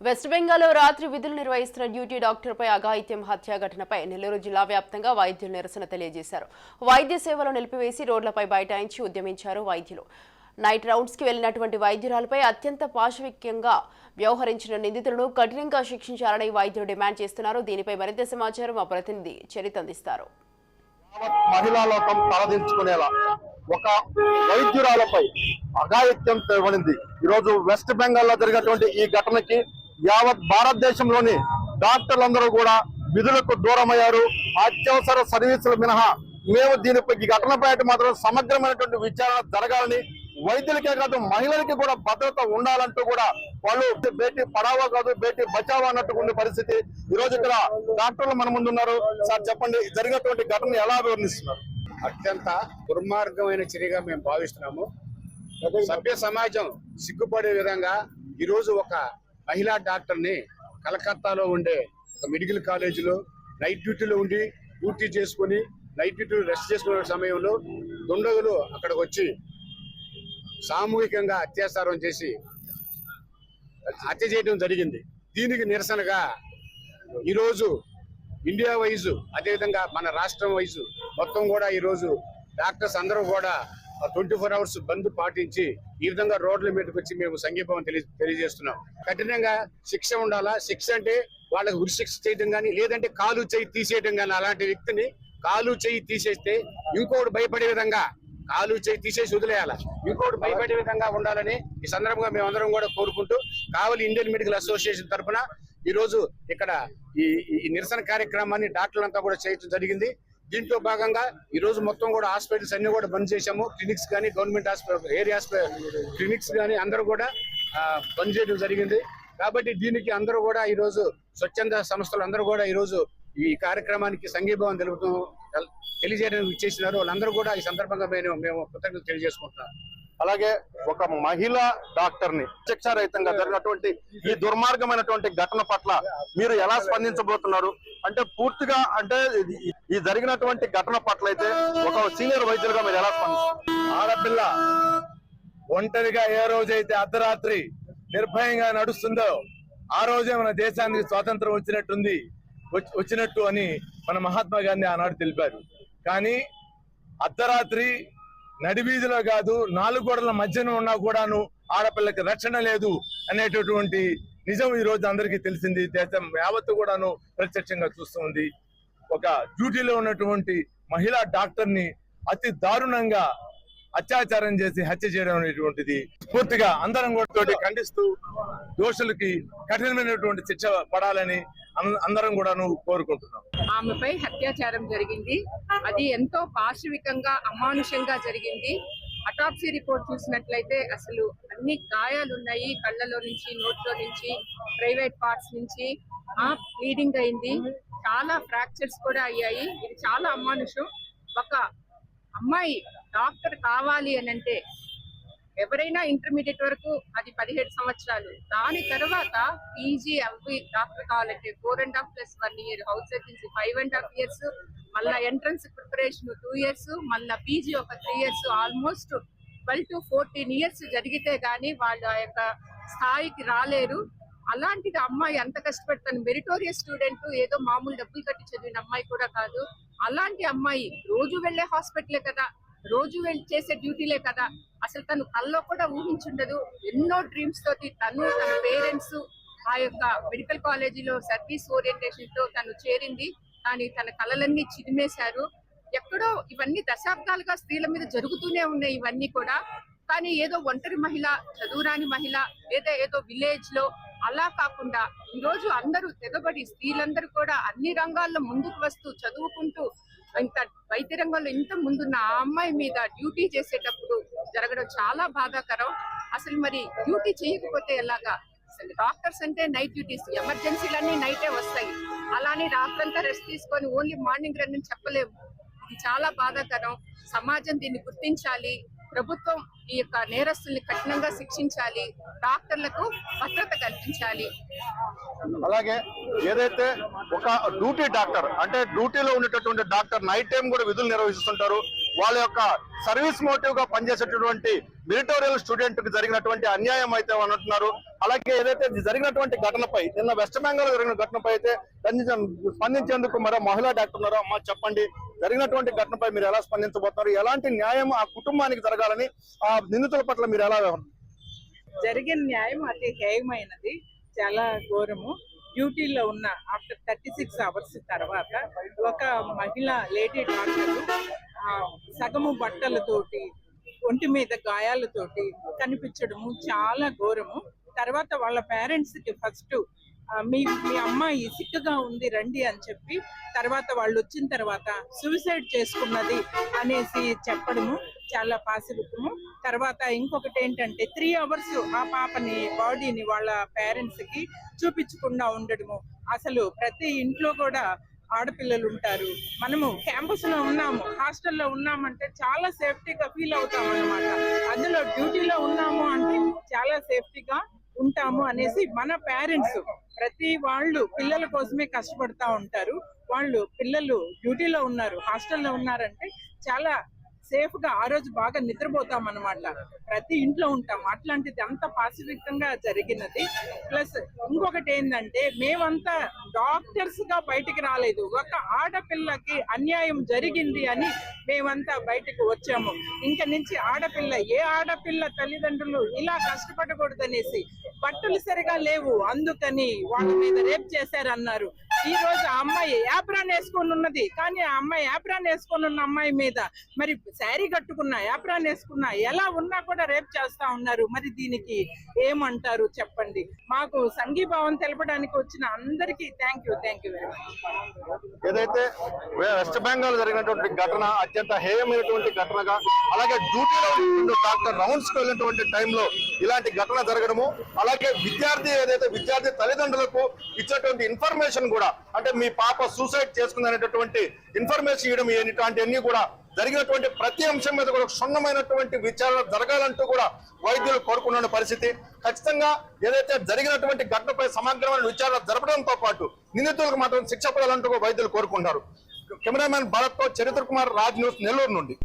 West బెంగాల్లో రాత్రి విధులు నిర్వహిస్తున్న డ్యూటీ డాక్టర్పై అఘాయిత్యం హత్య ఘటనపై నెల్లూరు జిల్లా వ్యాప్తంగా వైద్యులు నిరసన తెలియజేశారు. వైద్య సేవలు నిలిపివేసి రోడ్లపై బైఠాయించి ఉద్యమించారు వైద్యులు. నైట్ రౌండ్స్ కి వెళ్లినటువంటి వైద్యురాలపై అత్యంత పాశవికంగా వ్యవహరించిన నిందితులను కఠినంగా శిక్షించాలని వైద్యులు డిమాండ్ చేస్తున్నారు. దీనిపై మరింత సమాచారం మా ప్రతినిధి చరిత అందిస్తారు. మహిళా లోకం తలదించుకునేలా ఒక వైద్యురాలపై అఘాయిత్యం పడింది. ఈరోజు వెస్ట్ బెంగాల్ లో జరిగినటువంటి ఈ ఘటనకి యావత్ భారతదేశంలోని డాక్టర్లందరూ కూడా విధులకు దూరమయ్యారు. అత్యవసర సర్వీసులు మినహా మేము దీనిపై ఈ ఘటనపై మాత్రం సమగ్రమైనటువంటి విచారణ జరగాలని, వైద్యులకే కాదు మహిళలకి కూడా భద్రత ఉండాలంటూ కూడా వాళ్ళు బేటీ పడావో కాదు బేటీ బచావో అన్నట్టు ఉండే పరిస్థితి. ఈ రోజు ఇక్కడ డాక్టర్లు మన ముందు ఉన్నారు. సార్ చెప్పండి, జరిగినటువంటి ఘటన ఎలా వివరిస్తున్నారు? అత్యంత దుర్మార్గమైన చర్యగా మేము భావిస్తున్నాము. సభ్య సమాజం సిగ్గుపడే విధంగా ఈరోజు ఒక మహిళా డాక్టర్ని కలకత్తాలో ఉండే ఒక మెడికల్ కాలేజీలో నైట్ డ్యూటీలో ఉండి డ్యూటీ చేసుకుని నైట్ డ్యూటీలో రెస్ట్ చేసుకునే సమయంలో దుండగులు అక్కడికి వచ్చి సామూహికంగా అత్యాచారం చేసి హత్య చేయడం జరిగింది. దీనికి నిరసనగా ఈరోజు ఇండియా వైజు అదేవిధంగా మన రాష్ట్రం వైజు మొత్తం కూడా ఈరోజు డాక్టర్స్ అందరూ కూడా 24 hours బంద్ పాటించి ఈ విధంగా రోడ్ల మీదకి వచ్చి మేము సంఘీభావం తెలియజేస్తున్నాం. కఠినంగా శిక్ష ఉండాలా. శిక్ష అంటే వాళ్ళకి ఉరి శిక్ష చేయడం కానీ లేదంటే కాలు చేయి తీసేయడం కానీ, అలాంటి వ్యక్తిని కాలు చేయి తీసేస్తే ఇంకోటి భయపడే విధంగా కాలు చేయి తీసేసి వదిలేయాల, ఇంకోటి భయపడే విధంగా ఉండాలని ఈ సందర్భంగా మేమందరం కూడా కోరుకుంటూ కావలి ఇండియన్ మెడికల్ అసోసియేషన్ తరఫున ఈ రోజు ఇక్కడ ఈ నిరసన కార్యక్రమాన్ని డాక్టర్లంతా కూడా చేయడం జరిగింది. దీంట్లో భాగంగా ఈ రోజు మొత్తం కూడా హాస్పిటల్స్ అన్ని కూడా బంద్ చేశాము. క్లినిక్స్ కానీ గవర్నమెంట్ హాస్పిటల్ ఏరియా క్లినిక్స్ కానీ అందరూ కూడా బంద్ చేయడం జరిగింది. కాబట్టి దీనికి అందరూ కూడా ఈ రోజు స్వచ్ఛంద సంస్థలు అందరూ కూడా ఈ రోజు ఈ కార్యక్రమానికి సంఘీభావం తెలియజేయడానికి ఇచ్చేసినారు. వాళ్ళందరూ కూడా ఈ సందర్భంగా మేము కృతజ్ఞతలు తెలియజేసుకుంటున్నాం. అలాగే ఒక మహిళా డాక్టర్ ని శిక్షారహితంగా జరిగినటువంటి ఈ దుర్మార్గమైనటువంటి ఘటన పట్ల మీరు ఎలా స్పందించబోతున్నారు? అంటే పూర్తిగా అంటే ఈ జరిగినటువంటి ఘటన పట్ల అయితే ఒక సీనియర్ వైద్యులుగా మీరు ఎలా స్పందిస్తారు? ఆడపిల్ల ఒంటరిగా ఏ రోజైతే అర్ధరాత్రి నిర్భయంగా నడుస్తుందో ఆ రోజే మన దేశానికి స్వాతంత్రం వచ్చినట్టు అని మన మహాత్మా గాంధీ ఆనాడు తెలిపారు. కానీ అర్ధరాత్రి నడివీధిలో కాదు 4 గోడల మధ్యన ఉన్నా కూడాను ఆడపిల్లకి రక్షణ లేదు అనేటటువంటి నిజం ఈ రోజు అందరికీ తెలిసింది. దేశం యావత్తు కూడాను ప్రత్యక్షంగా చూస్తుంది. ఒక డ్యూటీలో ఉన్నటువంటి మహిళా డాక్టర్ ని అతి దారుణంగా అత్యాచారం చేసి హత్య చేయడం అనేటువంటిది పూర్తిగా అందరం కూడా ఖండిస్తూ దోషులకి కఠినమైనటువంటి శిక్ష పడాలని అందరం కూడాను కోరుకుంటున్నాం. ఆమెపై అత్యాచారం జరిగింది. అది ఎంతో పాశవికంగా అమానుషంగా జరిగింది. అటాప్సీ రిపోర్ట్ చూసినట్లయితే అసలు అన్ని గాయాలు ఉన్నాయి. కళ్ళలో నుంచి, నోట్లో నుంచి, ప్రైవేట్ పార్ట్స్ నుంచి బ్లీడింగ్ అయింది. చాలా ఫ్రాక్చర్స్ కూడా అయ్యాయి. ఇది చాలా అమానుషం. ఒక అమ్మాయి డాక్టర్ కావాలి అని అంటే ఎవరైనా ఇంటర్మీడియట్ వరకు అది 17 సంవత్సరాలు, దాని తర్వాత పీజీ అవి డాక్టర్ కావాలంటే 4.5 + 1 year, హౌస్ సర్జన్సీ 5.5 years, మళ్ళా ఎంట్రన్స్ ప్రిపరేషన్ 2 years, మళ్ళా పీజీ ఒక 3 years, ఆల్మోస్ట్ 12 to 14 years జరిగితే గానీ వాళ్ళ యొక్క స్థాయికి రాలేరు. అలాంటిది అమ్మాయి అంత కష్టపడతాను. మెరిటోరియస్ స్టూడెంట్, ఏదో మామూలు డబ్బులు కట్టి చదివిన అమ్మాయి కూడా కాదు. అలాంటి అమ్మాయి రోజు వెళ్లే హాస్పిటలే కదా, రోజు వెళ్ళి చేసే డ్యూటీలే కదా, అసలు తను కల్లో కూడా ఊహించుండదు. ఎన్నో డ్రీమ్స్ తోటి తన పేరెంట్స్ ఆ యొక్క మెడికల్ కాలేజీలో సర్వీస్ ఓరియంటేషన్ తో తను చేరింది. కానీ తన కలలన్నీ చిదిమేశారు. ఎక్కడో ఇవన్నీ దశాబ్దాలుగా స్త్రీల మీద జరుగుతూనే ఉన్నాయి ఇవన్నీ కూడా. కానీ ఏదో ఒంటరి మహిళ, చదువురాని మహిళ, లేదా ఏదో విలేజ్ లో అలా కాకుండా ఈరోజు అందరూ తెగబడి స్త్రీలందరూ కూడా అన్ని రంగాల్లో ముందుకు వస్తూ చదువుకుంటూ ఇంత వైద్య రంగంలో ఇంత ముందున్న ఆ అమ్మాయి మీద డ్యూటీ చేసేటప్పుడు జరగడం చాలా బాధాకరం. అసలు మరి డ్యూటీ చేయకపోతే ఎలాగా? డాక్టర్స్ అంటే నైట్ డ్యూటీస్, ఎమర్జెన్సీలన్నీ నైటే వస్తాయి. అలానే రాత్రంతా రెస్ట్ తీసుకొని ఓన్లీ మార్నింగ్ రన్ అని చెప్పలేము. ఇది చాలా బాధాకరం. సమాజం దీన్ని గుర్తించాలి. ప్రభుత్వం ఈ యొక్క నేరస్తుల్ని కఠినంగా శిక్షించాలి. డాక్టర్లకు భద్రత కల్పించాలి. అలాగే ఏదైతే ఒక డ్యూటీ డాక్టర్ అంటే డ్యూటీలో ఉండేటటువంటి డాక్టర్ నైట్ టైం కూడా విధులు నిర్వహిస్తుంటారు. వాళ్ళ యొక్క సర్వీస్ మోటివ్ గా పనిచేసేటటువంటి మెరిటోరియల్ స్టూడెంట్ కి జరిగినటువంటి అన్యాయం అయితే అంటున్నారు. అలాగే ఏదైతే జరిగినటువంటి ఘటనపై నిన్న వెస్ట్ బెంగాల్ జరిగిన ఘటనపై అయితే స్పందించేందుకు మరో మహిళా డాక్టర్ ఉన్నారో. అమ్మ చెప్పండి, జరిగినటువంటి ఘటనపై మీరు ఎలా స్పందించబోతున్నారు? ఎలాంటి న్యాయం ఆ కుటుంబానికి జరగాలని, ఆ నిందితుల పట్ల మీరు ఎలా జరిగిన న్యాయం అతి హేయమైనది, చాలా ఘోరము. డ్యూటీలో ఉన్న ఆఫ్టర్ 36 అవర్స్ తర్వాత ఒక మహిళ లేడీ డాక్టర్ సగము బట్టలతోటి ఒంటి మీద గాయాలతోటి కనిపించడము చాలా ఘోరము. తర్వాత వాళ్ళ పేరెంట్స్ కి ఫస్ట్ మీ అమ్మాయి సిక్కుగా ఉంది రండి అని చెప్పి, తర్వాత వాళ్ళు వచ్చిన తర్వాత సూసైడ్ చేసుకున్నది అనేసి చెప్పడము చాలా పాశవికము. తర్వాత ఇంకొకటి ఏంటంటే 3 అవర్స్ ఆ పాపని బాడీని వాళ్ళ పేరెంట్స్ కి చూపించకుండా ఉండడము. అసలు ప్రతి ఇంట్లో కూడా ఆడపిల్లలు ఉంటారు. మనము క్యాంపస్ లో ఉన్నాము, హాస్టల్లో ఉన్నామంటే చాలా సేఫ్టీగా ఫీల్ అవుతాం అన్నమాట. అందులో డ్యూటీలో ఉన్నాము అంటే చాలా సేఫ్టీగా ఉంటాము అనేసి మన పేరెంట్స్ ప్రతి వాళ్ళు పిల్లల కోసమే కష్టపడతా ఉంటారు. వాళ్ళు పిల్లలు డ్యూటీలో ఉన్నారు, హాస్టల్లో ఉన్నారంటే చాలా సేఫ్ గా ఆ రోజు బాగా నిద్రపోతాం అన్నమాట. ప్రతి ఇంట్లో ఉంటాం. అట్లాంటిది అంత పాశవికంగా జరిగినది. ప్లస్ ఇంకొకటి ఏంటంటే మేమంతా డాక్టర్స్ గా బయటికి రాలేదు, ఒక ఆడపిల్లకి అన్యాయం జరిగింది అని మేమంతా బయటకు వచ్చాము. ఇంక నుంచి ఆడపిల్ల, ఏ ఆడపిల్ల తల్లిదండ్రులు ఇలా కష్టపడకూడదనేసి, బట్టలు సరిగా లేవు అందుకని వాళ్ళ మీద రేప్ చేశారన్నారు. ఈ రోజు ఆ అమ్మాయి యాప్రాన్ వేసుకొని ఉన్నది, కానీ ఆ అమ్మాయి యాప్రాన్ వేసుకొని ఉన్న అమ్మాయి మీద మరి శారీ కట్టుకున్నా యాప్రాన్ వేసుకున్నా ఎలా ఉన్నా కూడా రేప్ చేస్తా ఉన్నారు. మరి దీనికి ఏమంటారు చెప్పండి? మాకు సంఘీభావం తెలపడానికి వచ్చిన అందరికీ థ్యాంక్ యూ వెరీ మచ్. ఏదైతే వెస్ట్ బెంగాల్ జరిగినటువంటి ఘటన అత్యంత హేయమైనటువంటి ఘటనగా, అలాగే డ్యూటీలో డాక్టర్ రౌండ్స్ కి వెళ్ళినటువంటి టైంలో ఇలాంటి ఘటన జరగడము, అలాగే విద్యార్థి తల్లిదండ్రులకు ఇచ్చేటువంటి ఇన్ఫర్మేషన్ కూడా, అంటే మీ పాప సూసైడ్ చేసుకుంది అనేటటువంటి ఇన్ఫర్మేషన్ ఇవ్వడం, ఇలాంటివన్నీ కూడా జరిగినటువంటి ప్రతి అంశం మీద కూడా క్షుణ్ణమైనటువంటి విచారణ జరగాలంటూ కూడా వైద్యులు కోరుకున్న పరిస్థితి. ఖచ్చితంగా ఏదైతే జరిగినటువంటి ఘటనపై సమగ్రమైన విచారణ జరపడంతో పాటు నిందితులకు మాత్రం శిక్ష పడాలంటూ వైద్యులు కోరుకుంటారు. కెమెరామెన్ భరత్ తో చరిత్ర కుమార్, రాజ్ న్యూస్, నెల్లూరు నుండి.